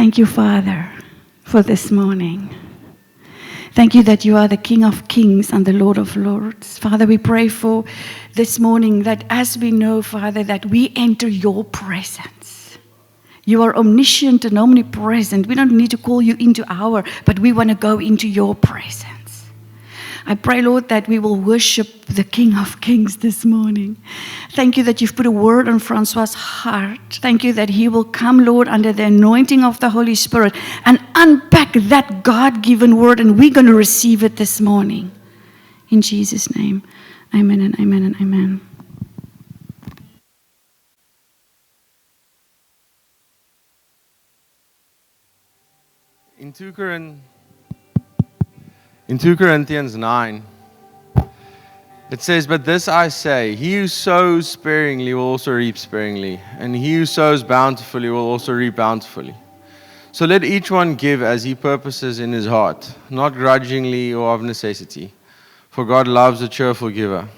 Thank you, Father, for this morning. Thank you that you are the King of Kings and the Lord of Lords. Father, we pray for this morning that as we know, Father, that we enter your presence. You are omniscient and omnipresent. We don't need to call you into our, but we want to go into your presence. I pray, Lord, that we will worship the King of Kings this morning. Thank you that you've put a word on Francois' heart. Thank you that he will come, Lord, under the anointing of the Holy Spirit and unpack that God-given word, and we're going to receive it this morning. In Jesus' name, amen and amen and amen. In 2 Corinthians 9, it says, "But this I say, he who sows sparingly will also reap sparingly, and he who sows bountifully will also reap bountifully. So let each one give as he purposes in his heart, not grudgingly or of necessity, for God loves a cheerful giver."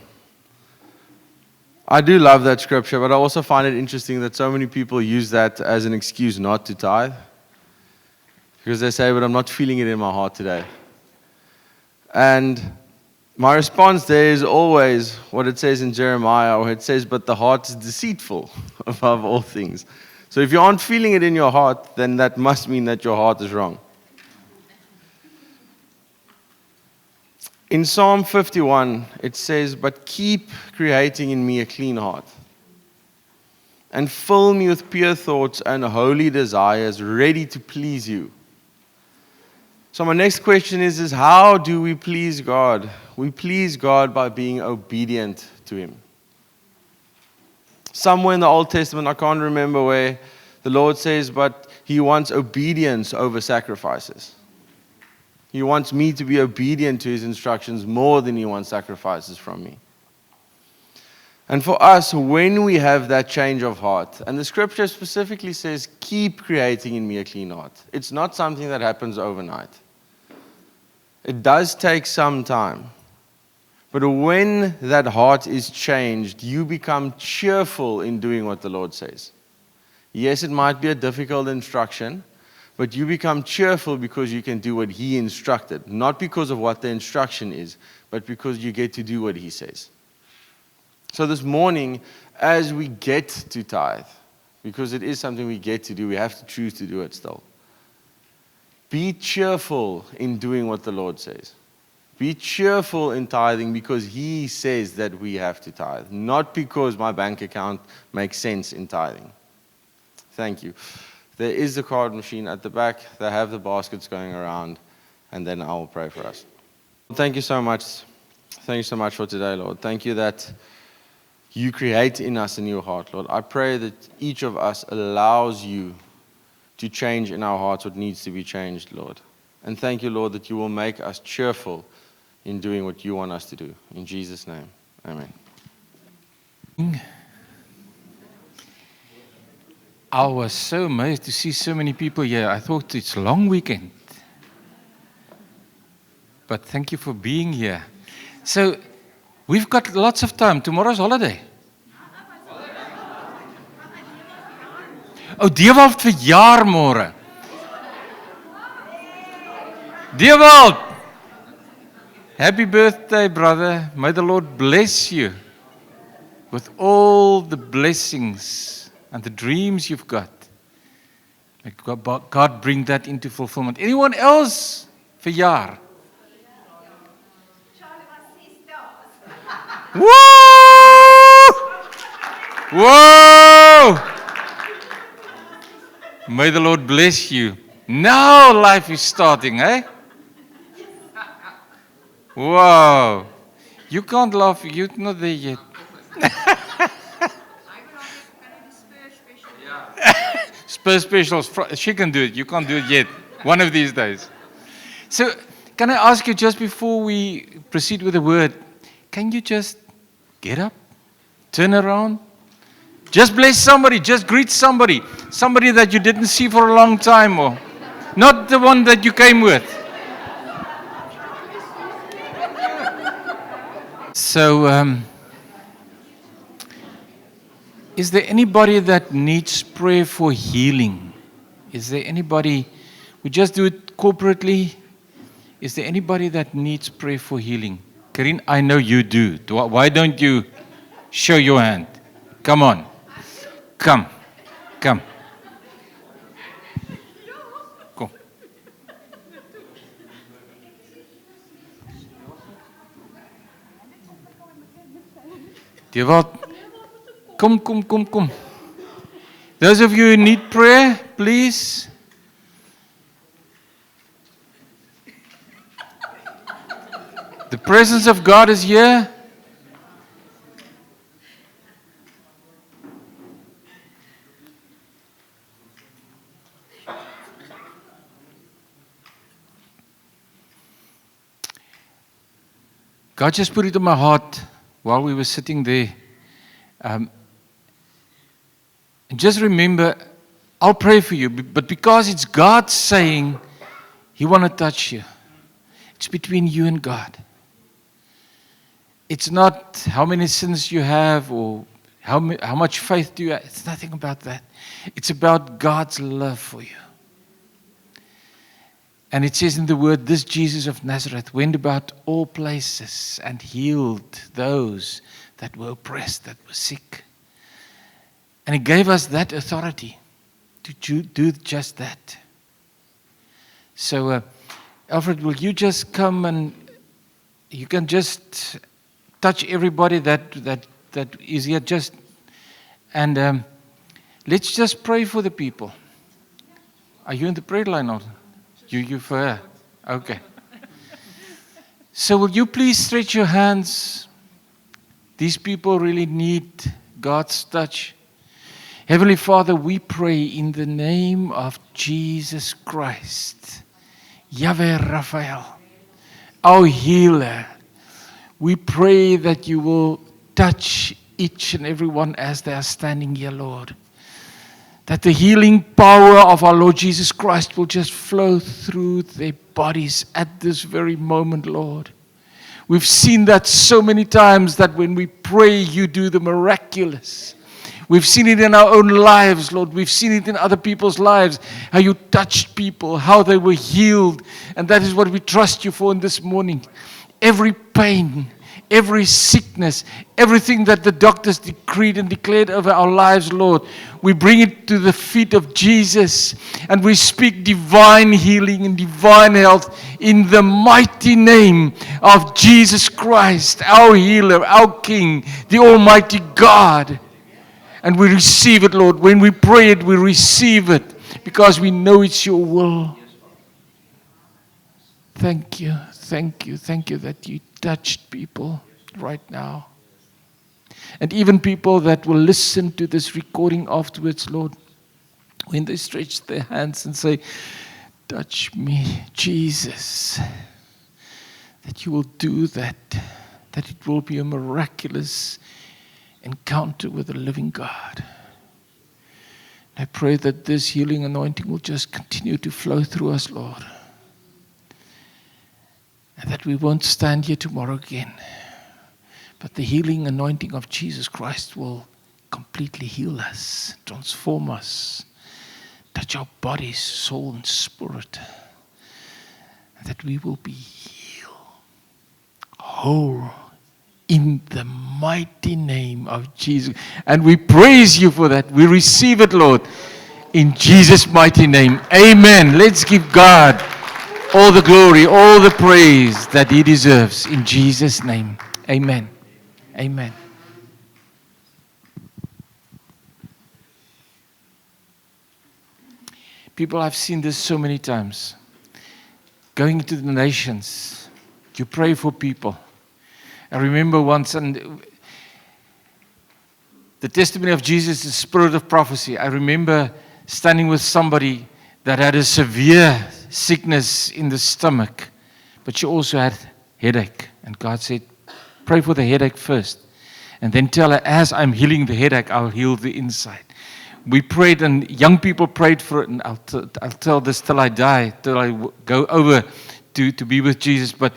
I do love that scripture, but I also find it interesting that so many people use that as an excuse not to tithe. Because they say, but I'm not feeling it in my heart today. And my response there is always what it says in Jeremiah, where it says, but the heart is deceitful above all things. So if you aren't feeling it in your heart, then that must mean that your heart is wrong. In Psalm 51, it says, "But keep creating in me a clean heart, and fill me with pure thoughts and holy desires, ready to please you." So my next question is how do we please God? We please God by being obedient to Him. Somewhere in the Old Testament, I can't remember where, the Lord says, but He wants obedience over sacrifices. He wants me to be obedient to His instructions more than He wants sacrifices from me. And for us, when we have that change of heart, and the scripture specifically says, keep creating in me a clean heart. It's not something that happens overnight. It does take some time. But when that heart is changed, you become cheerful in doing what the Lord says. Yes, it might be a difficult instruction, but you become cheerful because you can do what He instructed. Not because of what the instruction is, but because you get to do what He says. So this morning, as we get to tithe, because it is something we get to do, we have to choose to do it still. Be cheerful in doing what the Lord says. Be cheerful in tithing because He says that we have to tithe, not because my bank account makes sense in tithing. Thank you. There is the card machine at the back. They have the baskets going around, and then I will pray for us. Thank you so much. Thank you so much for today, Lord. Thank you that You create in us a new heart, Lord. I pray that each of us allows You to change in our hearts what needs to be changed, Lord. And thank You, Lord, that You will make us cheerful in doing what You want us to do. In Jesus' name, amen. I was so amazed to see so many people here. I thought it's a long weekend. But thank you for being here. So, we've got lots of time. Tomorrow's holiday. Oh, Dewald verjaar môre. Dewald! Happy birthday, brother. May the Lord bless you with all the blessings and the dreams you've got. May God bring that into fulfillment. Anyone else verjaar? Woo! Whoa! May the Lord bless you. Now life is starting, eh? Wow. You can't laugh. You're not there yet. Spur specials. She can do it. You can't do it yet. One of these days. So, can I ask you just before we proceed with the word, can you just get up, turn around, just bless somebody, just greet somebody that you didn't see for a long time, or not the one that you came with. So, is there anybody that needs prayer for healing? Is there anybody, we just do it corporately. Is there anybody that needs prayer for healing? Karin, I know you do. Why don't you show your hand? Come on. Come. Come. Kom. Dewald, kom. Those of you who need prayer, please. The presence of God is here. God just put it in my heart while we were sitting there. And just remember, I'll pray for you, but because it's God saying He want to touch you, it's between you and God. It's not how many sins you have or how much faith do you have. It's nothing about that. It's about God's love for you. And it says in the word, this Jesus of Nazareth went about all places and healed those that were oppressed, that were sick. And He gave us that authority to do just that. So, Alfred, will you just come and you can just touch everybody that is here, and let's just pray for the people. Are you in the prayer line or you for her? Okay. So will you please stretch your hands? These people really need God's touch. Heavenly Father, we pray in the name of Jesus Christ, Yahweh Raphael, our healer. We pray that you will touch each and every one as they are standing here, Lord. That the healing power of our Lord Jesus Christ will just flow through their bodies at this very moment, Lord. We've seen that so many times that when we pray, you do the miraculous. We've seen it in our own lives, Lord. We've seen it in other people's lives, how you touched people, how they were healed. And that is what we trust you for in this morning. Every pain, every sickness, everything that the doctors decreed and declared over our lives, Lord, we bring it to the feet of Jesus and we speak divine healing and divine health in the mighty name of Jesus Christ, our healer, our King, the Almighty God. And we receive it, Lord. When we pray it, we receive it because we know it's your will. Thank you that you touched people right now. And even people that will listen to this recording afterwards, Lord, when they stretch their hands and say, touch me, Jesus, that you will do that it will be a miraculous encounter with the living God. I pray that this healing anointing will just continue to flow through us, Lord. And that we won't stand here tomorrow again. But the healing anointing of Jesus Christ will completely heal us, transform us, touch our bodies, soul, and spirit. And that we will be healed, whole, in the mighty name of Jesus. And we praise you for that. We receive it, Lord, in Jesus' mighty name. Amen. Let's give God all the glory, all the praise that He deserves in Jesus' name. Amen. Amen. People, I've seen this so many times. Going into the nations, you pray for people. I remember once, and the testimony of Jesus is the spirit of prophecy. I remember standing with somebody that had a severe sickness in the stomach, but she also had headache. And God said, pray for the headache first. And then tell her, as I'm healing the headache, I'll heal the inside. We prayed, and young people prayed for it. And I'll tell this till I die, till I go over to be with Jesus. But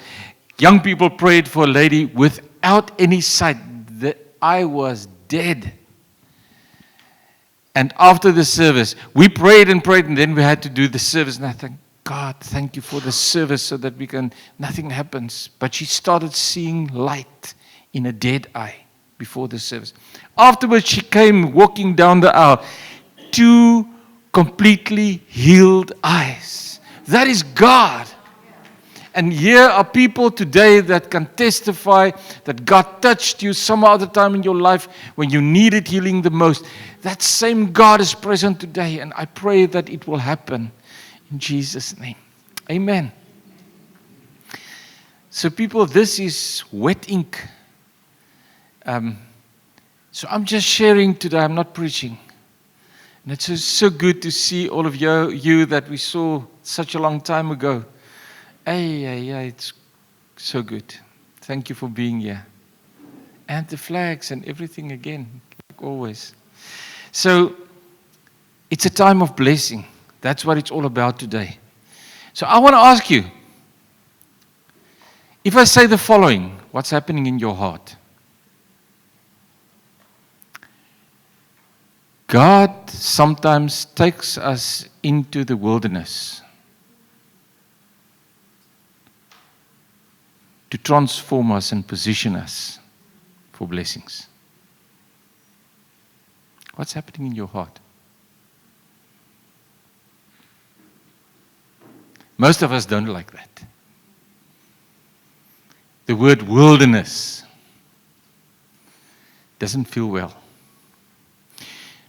young people prayed for a lady without any sight. The eye was dead. And after the service, we prayed, and then we had to do the service. And I thank God, thank you for the service so that nothing happens. But she started seeing light in a dead eye before the service. Afterwards, she came walking down the aisle. 2 completely healed eyes. That is God. And here are people today that can testify that God touched you some other time in your life when you needed healing the most. That same God is present today, and I pray that it will happen in Jesus' name. Amen. So people, this is wet ink. So I'm just sharing today, I'm not preaching. And it's so good to see all of you that we saw such a long time ago. It's so good. Thank you for being here. And the flags and everything again, like always. So, it's a time of blessing. That's what it's all about today. So I want to ask you, if I say the following, what's happening in your heart? God sometimes takes us into the wilderness to transform us and position us for blessings. What's happening in your heart? Most of us don't like that. The word wilderness doesn't feel well.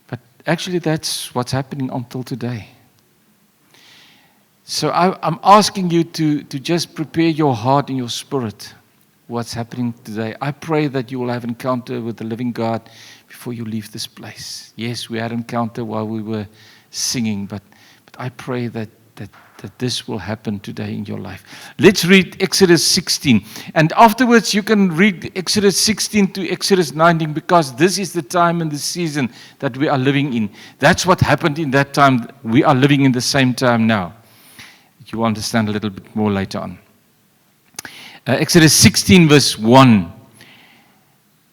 But actually that's what's happening until today. So I'm asking you to just prepare your heart and your spirit what's happening today. I pray that you will have an encounter with the living God before you leave this place. Yes, we had an encounter while we were singing, but I pray that this will happen today in your life. Let's read Exodus 16. And afterwards, you can read Exodus 16 to Exodus 19 because this is the time and the season that we are living in. That's what happened in that time. We are living in the same time now. You will understand a little bit more later on. Exodus 16 verse 1.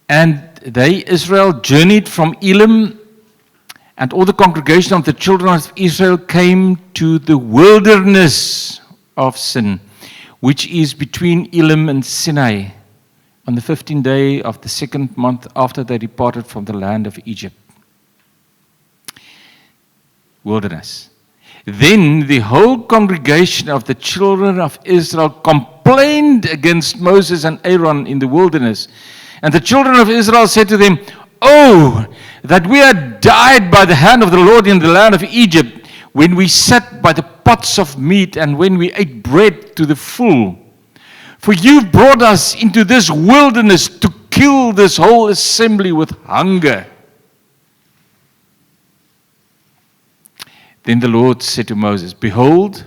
And they, Israel, journeyed from Elim, and all the congregation of the children of Israel came to the wilderness of Sin, which is between Elim and Sinai, on the 15th day of the 2nd month after they departed from the land of Egypt. Wilderness. Then the whole congregation of the children of Israel complained against Moses and Aaron in the wilderness. And the children of Israel said to them, "Oh, that we had died by the hand of the Lord in the land of Egypt, when we sat by the pots of meat and when we ate bread to the full. For you brought us into this wilderness to kill this whole assembly with hunger." Then the Lord said to Moses, "Behold,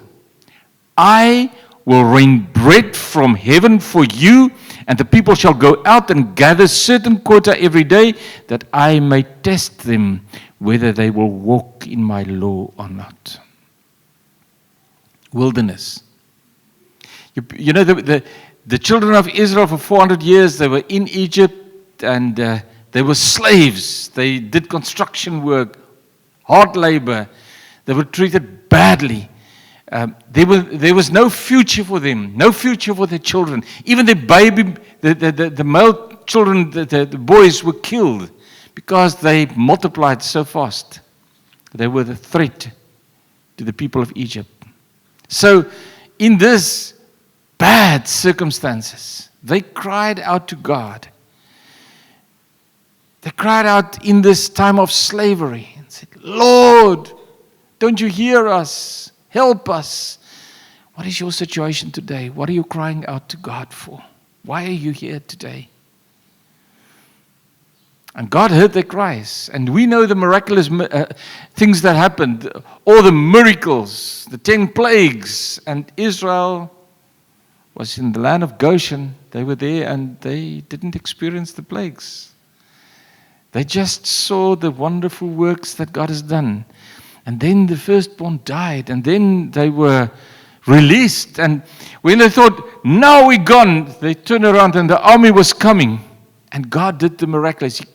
I will rain bread from heaven for you, and the people shall go out and gather certain quota every day, that I may test them whether they will walk in my law or not." Wilderness. You know, the children of Israel for 400 years, they were in Egypt, and they were slaves. They did construction work, hard labor. They were treated badly. There was no future for them, no future for their children. Even the baby, the male children, the boys were killed because they multiplied so fast. They were the threat to the people of Egypt. So in this bad circumstances, they cried out to God. They cried out in this time of slavery and said, "Lord, don't you hear us? Help us." What is your situation today? What are you crying out to God for? Why are you here today? And God heard their cries. And we know the miraculous things that happened. All the miracles, the 10 plagues. And Israel was in the land of Goshen. They were there and they didn't experience the plagues. They just saw the wonderful works that God has done. And then the firstborn died, and then they were released. And when they thought, now we're gone, they turned around and the army was coming. And God did the miraculous. He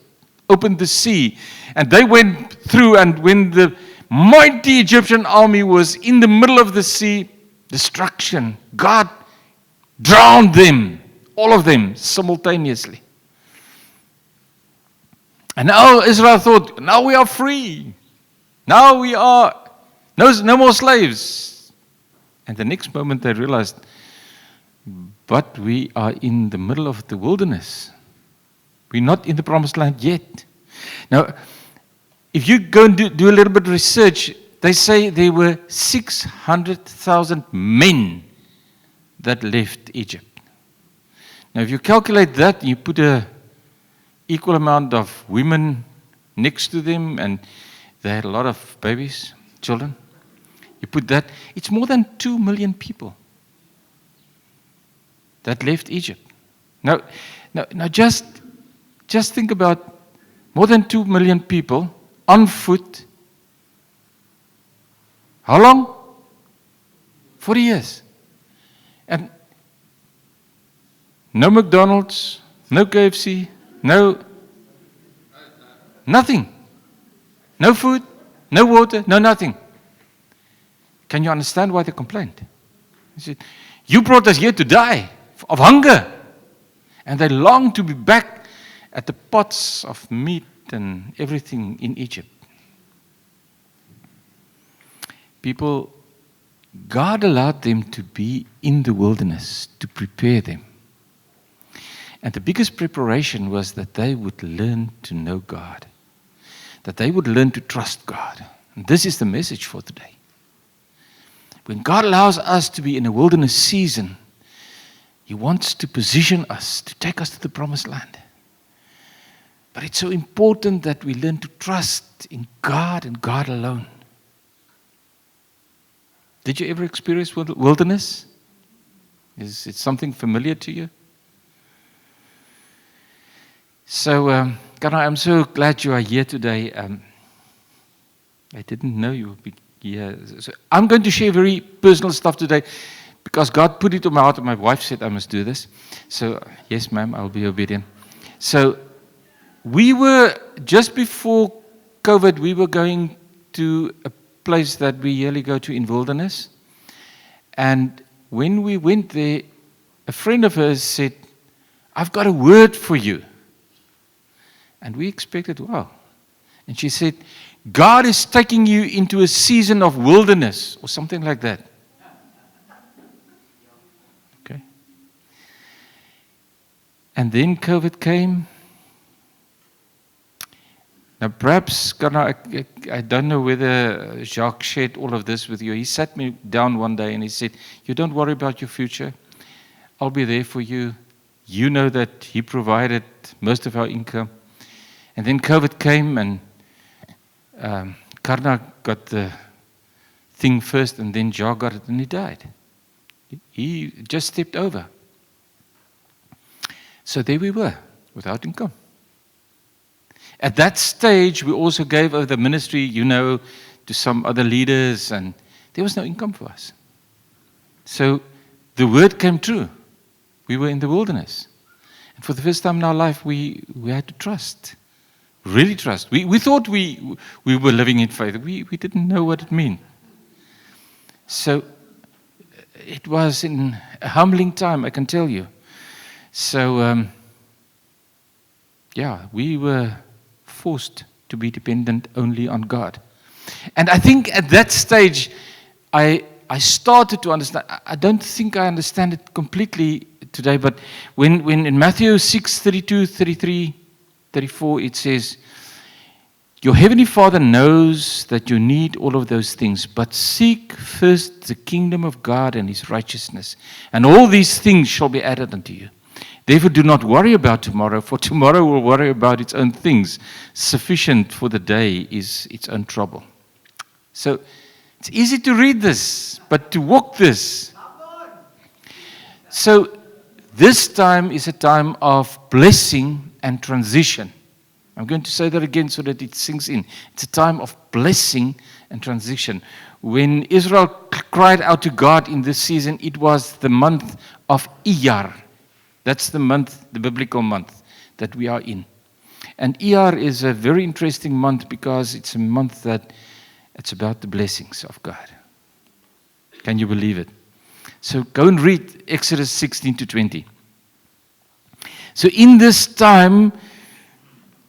opened the sea, and they went through, and when the mighty Egyptian army was in the middle of the sea, destruction, God drowned them, all of them, simultaneously. And now Israel thought, now we are free. Now we are no more slaves. And the next moment they realized, but we are in the middle of the wilderness. We're not in the promised land yet. Now, if you go and do a little bit of research, they say there were 600,000 men that left Egypt. Now, if you calculate that, you put a equal amount of women next to them, and they had a lot of babies, children. You put that, it's more than 2 million people that left Egypt. Now just think about more than 2 million people on foot. How long? 40 years. And no McDonald's, no KFC, nothing. No food, no water, no nothing. Can you understand why they complained? He said, you brought us here to die of hunger. And they longed to be back at the pots of meat and everything in Egypt. People, God allowed them to be in the wilderness to prepare them. And the biggest preparation was that they would learn to know God, that they would learn to trust God. And this is the message for today. When God allows us to be in a wilderness season, He wants to position us, to take us to the promised land. But it's so important that we learn to trust in God and God alone. Did you ever experience wilderness? Is it something familiar to you? So, Kana, I'm so glad you are here today. I didn't know you would be here. So I'm going to share very personal stuff today because God put it on my heart and my wife said I must do this. So, yes, ma'am, I'll be obedient. So, we were, just before COVID, we were going to a place that we yearly go to in wilderness. And when we went there, a friend of hers said, I've got a word for you. And we expected, wow. And she said, God is taking you into a season of wilderness, or something like that. Okay. And then COVID came. Now perhaps, I don't know whether Jacques shared all of this with you. He sat me down one day and he said, you don't worry about your future. I'll be there for you. You know that He provided most of our income. And then COVID came and Karna got the thing first and then Jacques got it and he died. He just stepped over. So there we were, without income. At that stage, we also gave over the ministry, to some other leaders, and there was no income for us. So the word came true. We were in the wilderness. And for the first time in our life, we had to trust. Really trust. We thought we were living in faith. We didn't know what it meant. So it was in a humbling time, I can tell you. So, we were forced to be dependent only on God. And I think at that stage, I started to understand. I don't think I understand it completely today, but when in Matthew 6, 32, 33, 34, it says, your heavenly Father knows that you need all of those things, but seek first the kingdom of God and His righteousness, and all these things shall be added unto you. Therefore do not worry about tomorrow, for tomorrow will worry about its own things. Sufficient for the day is its own trouble. So it's easy to read this, but to walk this. So this time is a time of blessing and transition. I'm going to say that again so that it sinks in. It's a time of blessing and transition. When Israel cried out to God in this season, it was the month of Iyar. That's the month, the biblical month that we are in. And ER is a very interesting month because it's a month that it's about the blessings of God. Can you believe it? So go and read Exodus 16 to 20. So in this time,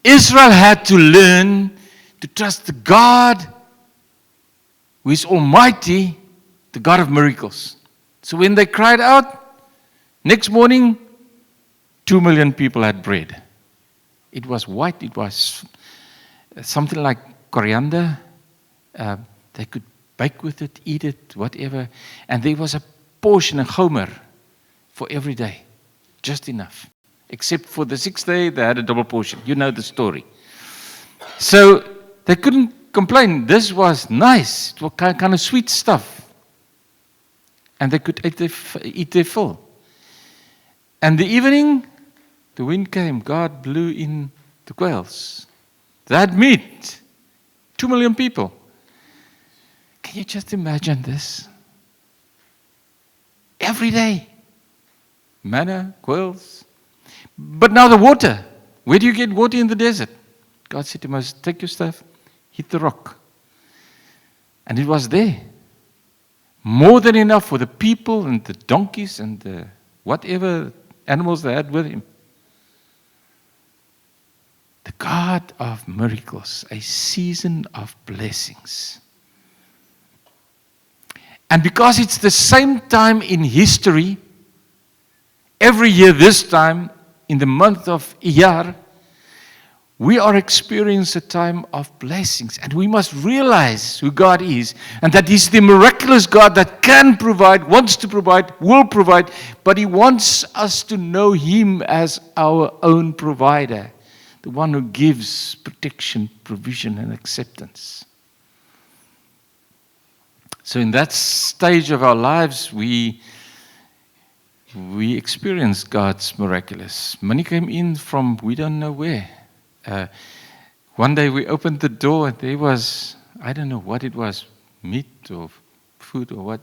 Israel had to learn to trust the God who is almighty, the God of miracles. So when they cried out, next morning, 2 million people had bread. It was white, it was something like coriander. They could bake with it, eat it, whatever. And there was a portion, a gomer, for every day. Just enough. Except for the 6th day, they had a double portion. You know the story. So they couldn't complain. This was nice. It was kind of sweet stuff. And they could eat their fill. And the evening, the wind came. God blew in the quails. They had meat. 2 million people. Can you just imagine this? Every day. Manna, quails. But now the water. Where do you get water in the desert? God said to Moses, take your staff, hit the rock. And it was there. More than enough for the people and the donkeys and the whatever animals they had with him. The God of miracles, a season of blessings. And because it's the same time in history, every year this time, in the month of Iyar, we are experiencing a time of blessings. And we must realize who God is. And that He's the miraculous God that can provide, wants to provide, will provide. But He wants us to know Him as our own provider. The one who gives protection, provision, and acceptance. So in that stage of our lives, we experienced God's miraculous. Money came in from we don't know where. One day we opened the door and there was, I don't know what it was, meat or food or what.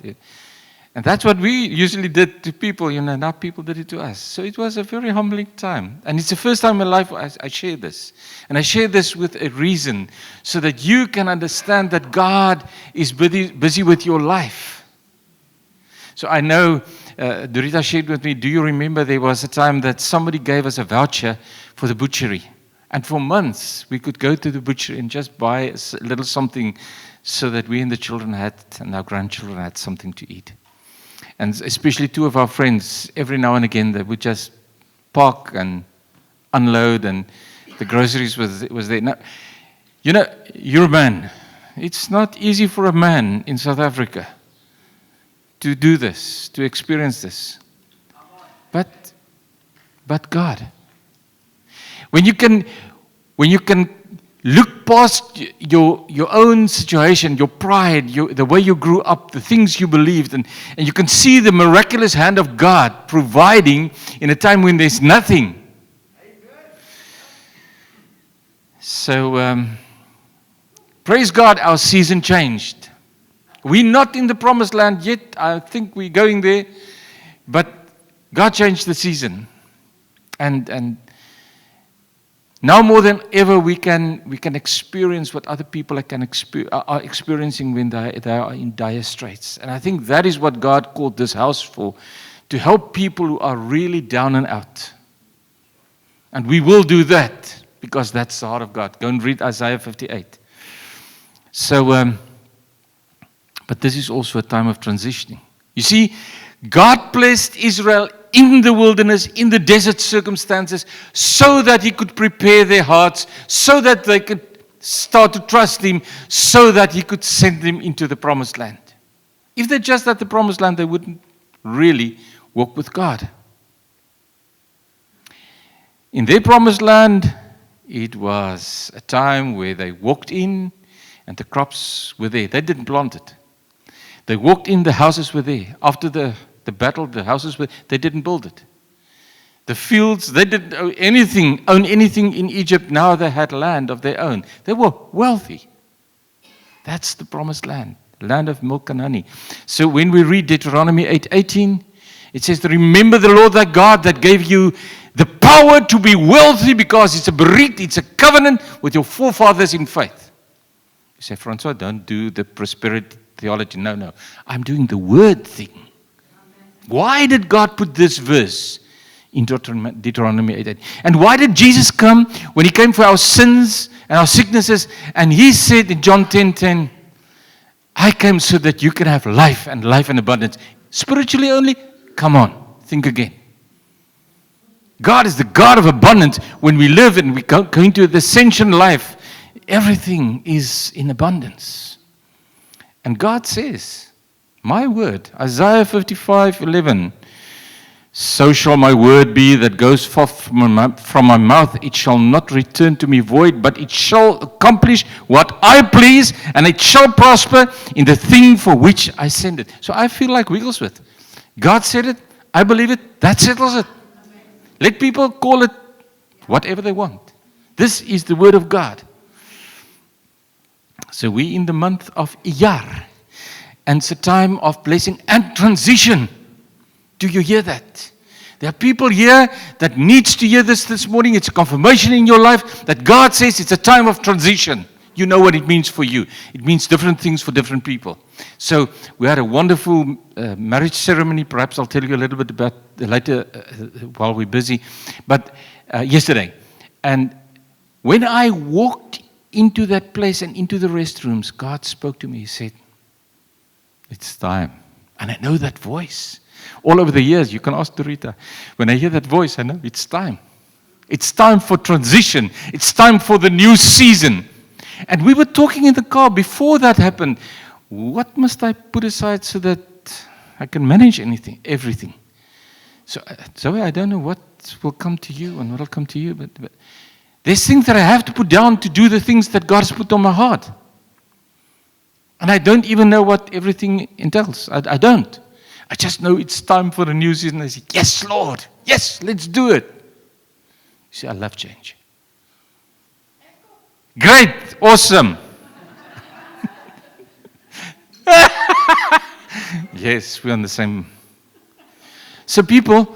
And that's what we usually did to people, now people did it to us. So it was a very humbling time. And it's the first time in my life I share this. And I share this with a reason, so that you can understand that God is busy with your life. So I know, Dorita shared with me, do you remember there was a time that somebody gave us a voucher for the butchery? And for months, we could go to the butchery and just buy a little something so that we and the children had, and our grandchildren had something to eat. And especially 2 of our friends, every now and again, they would just park and unload, and the groceries was there. Now, you're a man. It's not easy for a man in South Africa to do this, to experience this. But God. When you can look past your own situation, your pride, the way you grew up, the things you believed, and you can see the miraculous hand of God providing in a time when there's nothing. So, praise God, our season changed. We're not in the promised land yet. I think we're going there. But God changed the season. And now more than ever, we can experience what other people are experiencing when they are in dire straits. And I think that is what God called this house for, to help people who are really down and out. And we will do that, because that's the heart of God. Go and read Isaiah 58. So, but this is also a time of transitioning. You see, God placed Israel in the wilderness, in the desert circumstances, so that He could prepare their hearts, so that they could start to trust Him, so that He could send them into the promised land. If they're just at the promised land, they wouldn't really walk with God. In their promised land, it was a time where they walked in and the crops were there. They didn't plant it. They walked in, the houses were there. After the battle, the houses they didn't build it. The fields, they didn't own anything in Egypt. Now they had land of their own. They were wealthy. That's the promised land, land of milk and honey. So when we read Deuteronomy 8:18, it says, remember the Lord thy God that gave you the power to be wealthy because it's a berit, it's a covenant with your forefathers in faith. You say, Francois, don't do the prosperity theology. No. I'm doing the word thing. Why did God put this verse in Deuteronomy 8:8? And why did Jesus come when he came for our sins and our sicknesses? And he said in John 10:10, I came so that you can have life and life in abundance. Spiritually only? Come on, think again. God is the God of abundance. When we live and we go into the ascension life, everything is in abundance. And God says, my word, Isaiah 55:11, so shall my word be that goes forth from my mouth. It shall not return to me void, but it shall accomplish what I please, and it shall prosper in the thing for which I send it. So I feel like Wigglesworth. God said it, I believe it, that settles it. Let people call it whatever they want. This is the word of God. So we in the month of Iyar, and it's a time of blessing and transition. Do you hear that? There are people here that needs to hear this morning. It's a confirmation in your life that God says it's a time of transition. You know what it means for you. It means different things for different people. So we had a wonderful marriage ceremony. Perhaps I'll tell you a little bit about later while we're busy. But yesterday. And when I walked into that place and into the restrooms, God spoke to me. He said, it's time. And I know that voice. All over the years, you can ask Dorita. When I hear that voice, I know it's time. It's time for transition. It's time for the new season. And we were talking in the car before that happened. What must I put aside so that I can manage everything? So, Zoe, I don't know what will come to you and what will come to you, but there's things that I have to put down to do the things that God has put on my heart. And I don't even know what everything entails. I don't. I just know it's time for the new season. I say, yes, Lord. Yes, let's do it. You see, I love change. Great. Awesome. Yes, we're on the same. So people,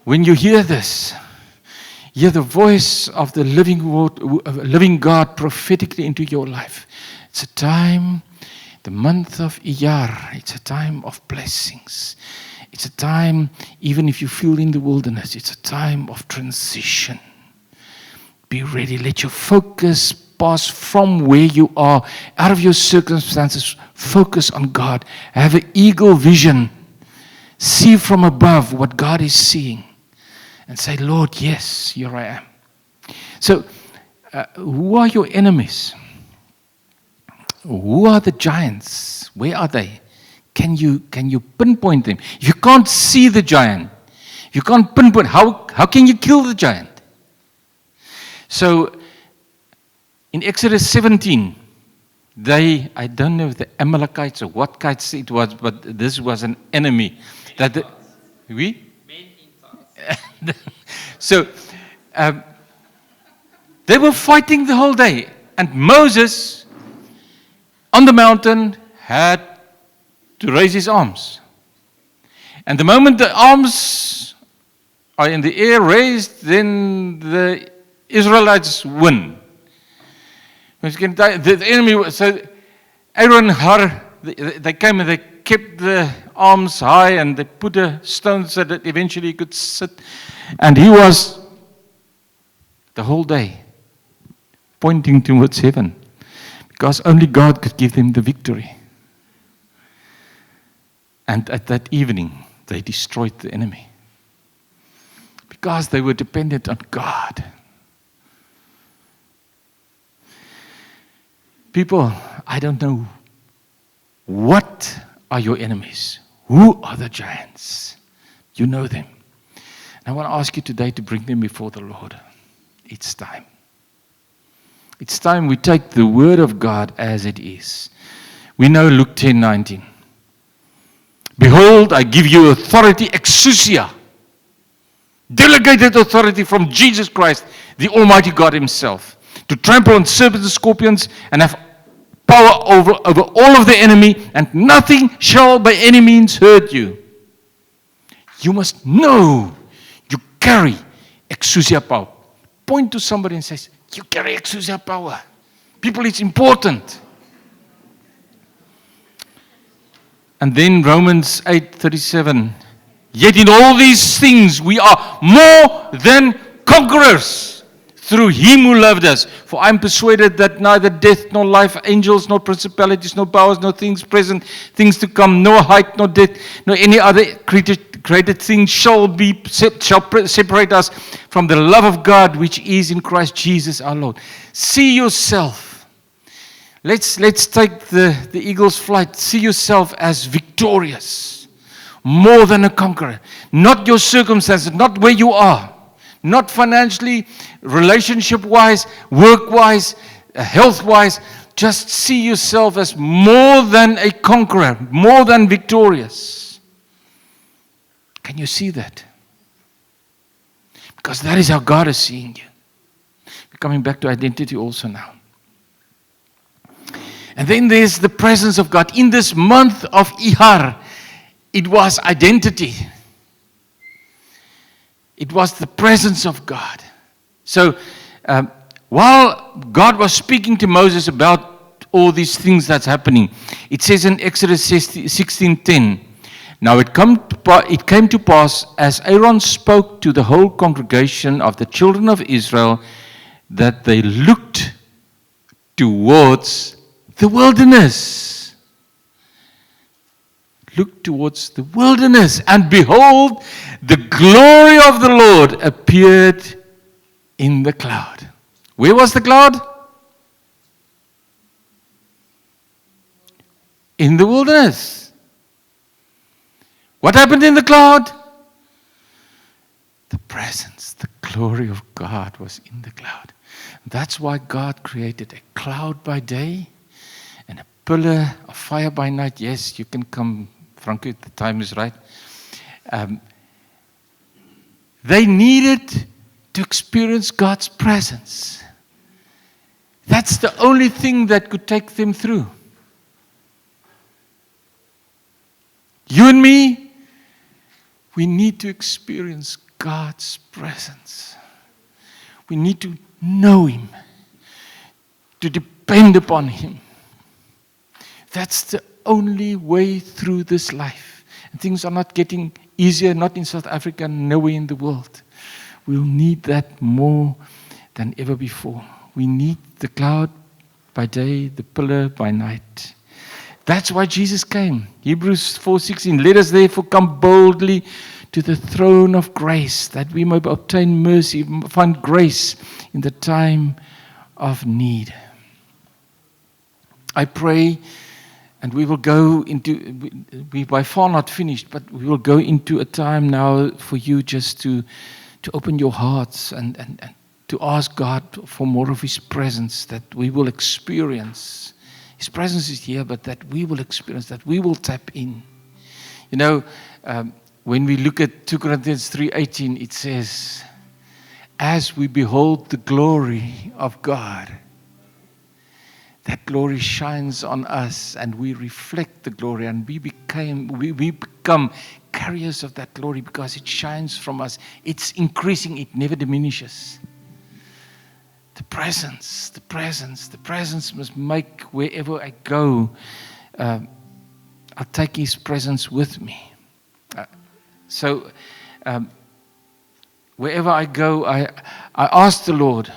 when you hear this, hear the voice of the living God prophetically into your life. It's a time, the month of Iyar, it's a time of blessings. It's a time, even if you feel in the wilderness, it's a time of transition. Be ready. Let your focus pass from where you are, out of your circumstances. Focus on God. Have an eagle vision. See from above what God is seeing. And say, Lord, yes, here I am. So, who are your enemies? Who are the giants? Where are they? Can you pinpoint them? If you can't see the giant, if you can't pinpoint, how can you kill the giant? So, in Exodus 17, I don't know if the Amalekites or what kites it was, but this was an enemy. So, they were fighting the whole day. And Moses, on the mountain, had to raise his arms. And the moment the arms are in the air raised, then the Israelites win. The enemy, so Aaron, they came and they kept the arms high and they put a stone so that eventually he could sit. And he was the whole day pointing towards heaven because only God could give them the victory. And at that evening, they destroyed the enemy because they were dependent on God. People, I don't know what are your enemies. Who are the giants? You know them. And I want to ask you today to bring them before the Lord. It's time. It's time we take the word of God as it is. We know Luke 10:19. Behold, I give you authority, exousia, delegated authority from Jesus Christ, the Almighty God Himself, to trample on serpents and scorpions and have power over all of the enemy, and nothing shall by any means hurt you. You must know you carry exousia power. Point to somebody and say, you carry exousia power. People, it's important. And then Romans 8:37. Yet in all these things we are more than conquerors through him who loved us. For I am persuaded that neither death nor life, angels nor principalities, no powers, no things present, things to come, no height nor depth, nor any other created thing shall separate us from the love of God which is in Christ Jesus our Lord. See yourself. Let's take the eagle's flight. See yourself as victorious, more than a conqueror. Not your circumstances, not where you are, not financially, relationship-wise, work-wise, health-wise. Just see yourself as more than a conqueror, more than victorious. Can you see that? Because that is how God is seeing you. We're coming back to identity also now. And then there's the presence of God. In this month of Ihar, it was identity. It was the presence of God. So, while God was speaking to Moses about all these things that's happening, it says in Exodus 16:10, now it came to pass, as Aaron spoke to the whole congregation of the children of Israel, that they looked towards the wilderness. Look towards the wilderness, and behold, the glory of the Lord appeared in the cloud. Where was the cloud? In the wilderness. What happened in the cloud? The presence, the glory of God was in the cloud. That's why God created a cloud by day and a pillar of fire by night. Yes, you can come, Franco, the time is right. They needed to experience God's presence. That's the only thing that could take them through. You and me, we need to experience God's presence. We need to know Him, to depend upon Him. That's the only way through this life. And things are not getting easier, not in South Africa, nowhere in the world. We'll need that more than ever before. We need the cloud by day, the pillar by night. That's why Jesus came. Hebrews 4:16, let us therefore come boldly to the throne of grace, that we may obtain mercy, find grace in the time of need. I pray, and we will go into, we by far not finished, but we will go into a time now for you just to open your hearts and to ask God for more of His presence, that we will experience. His presence is here, but that we will experience, that we will tap in. You know, when we look at 2 Corinthians 3:18, it says, as we behold the glory of God, that glory shines on us and we reflect the glory, and we become carriers of that glory because it shines from us. It's increasing, it never diminishes. The presence must make wherever I go, I'll take His presence with me. So wherever I go, I ask the Lord,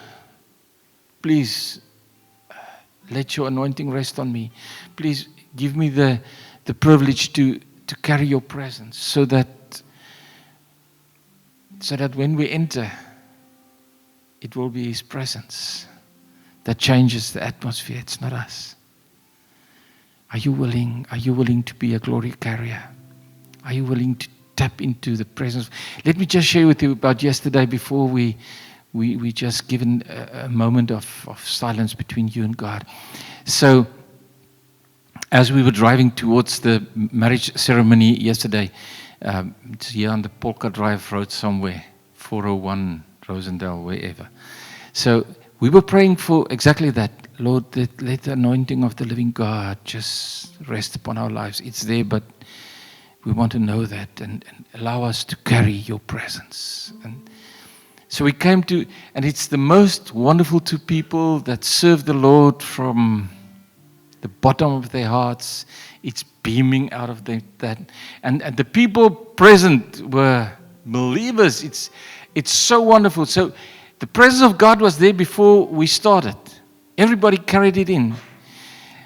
please let your anointing rest on me. Please give me the privilege to carry your presence, so that when we enter, it will be His presence that changes the atmosphere. It's not us. Are you willing? Are you willing to be a glory carrier? Are you willing to tap into the presence? Let me just share with you about yesterday before we just given a moment of silence between you and God. So, as we were driving towards the marriage ceremony yesterday, it's here on the Polka Drive Road somewhere, 401 Rosendale, wherever. So we were praying for exactly that. Lord, let the anointing of the living God just rest upon our lives. It's there, but we want to know that and allow us to carry your presence. And So we came to, and it's the most wonderful two people that serve the Lord from the bottom of their hearts. It's beaming out of that. And the people present were believers. It's so wonderful. So the presence of God was there before we started. Everybody carried it in.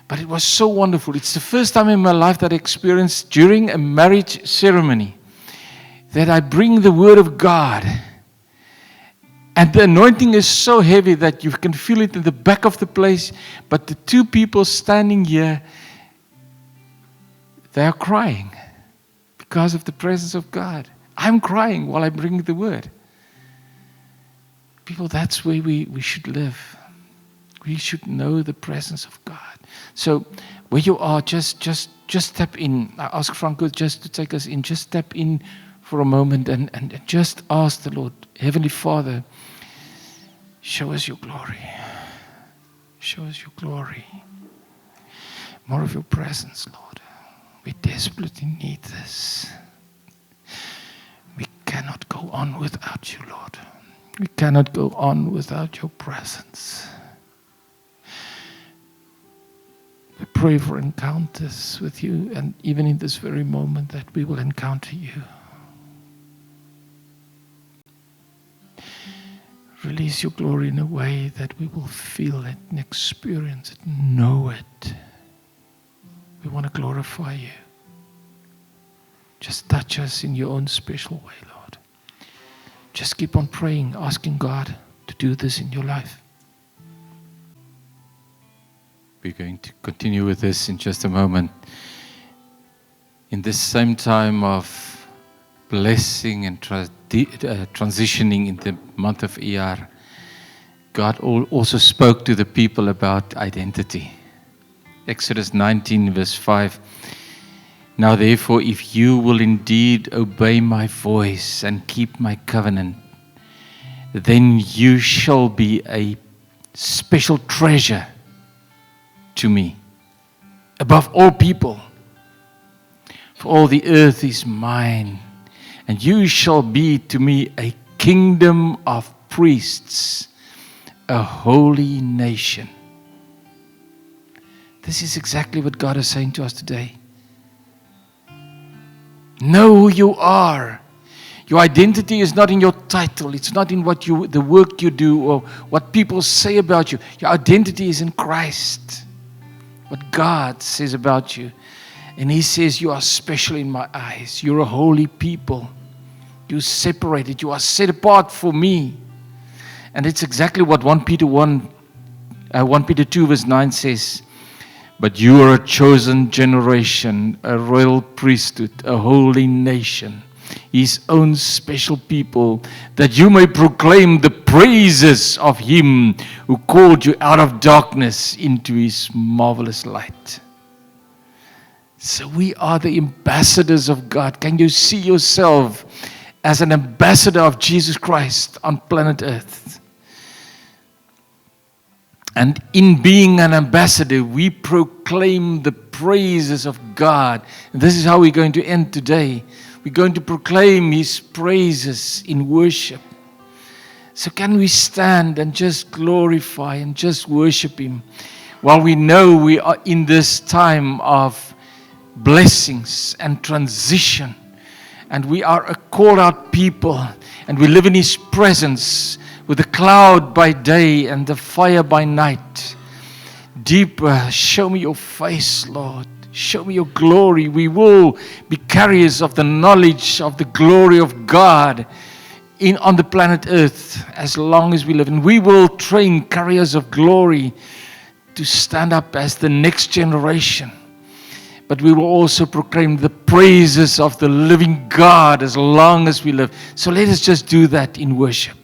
But it was so wonderful. It's the first time in my life that I experienced during a marriage ceremony that I bring the Word of God. And the anointing is so heavy that you can feel it in the back of the place. But the two people standing here, they are crying because of the presence of God. I'm crying while I bring the Word. People, that's where we should live. We should know the presence of God. So where you are, just step in. I ask Franco just to take us in. Just step in for a moment and just ask the Lord, Heavenly Father, show us your glory. Show us your glory. More of your presence, Lord. We desperately need this. We cannot go on without you, Lord. We cannot go on without your presence. We pray for encounters with you, and even in this very moment that we will encounter you. Release your glory in a way that we will feel it and experience it, know it. We want to glorify you. Just touch us in your own special way, Lord. Just keep on praying, asking God to do this in your life. We're going to continue with this in just a moment. In this same time of blessing and transitioning in the month of ER, God also spoke to the people about identity. Exodus 19 verse 5. Now therefore, if you will indeed obey my voice and keep my covenant, then you shall be a special treasure to me, above all people. For all the earth is mine, and you shall be to me a kingdom of priests, a holy nation. This is exactly what God is saying to us today. Know who you are. Your identity is not in your title. It's not in the work you do or what people say about you. Your identity is in Christ. What God says about you. And He says, you are special in my eyes. You're a holy people. You're separated. You are set apart for me. And it's exactly what 1 Peter 2 verse 9 says. But you are a chosen generation, a royal priesthood, a holy nation, His own special people, that you may proclaim the praises of Him who called you out of darkness into His marvelous light. So we are the ambassadors of God. Can you see yourself as an ambassador of Jesus Christ on planet Earth? And in being an ambassador, we proclaim the praises of God. And this is how we're going to end today. We're going to proclaim His praises in worship. So can we stand and just glorify and just worship Him while we know we are in this time of blessings and transition. And we are a called out people, and we live in His presence with the cloud by day and the fire by night. Deeper, show me your face, Lord. Show me your glory. We will be carriers of the knowledge of the glory of God on the planet Earth as long as we live. And we will train carriers of glory to stand up as the next generation. But we will also proclaim the praises of the living God as long as we live. So let us just do that in worship.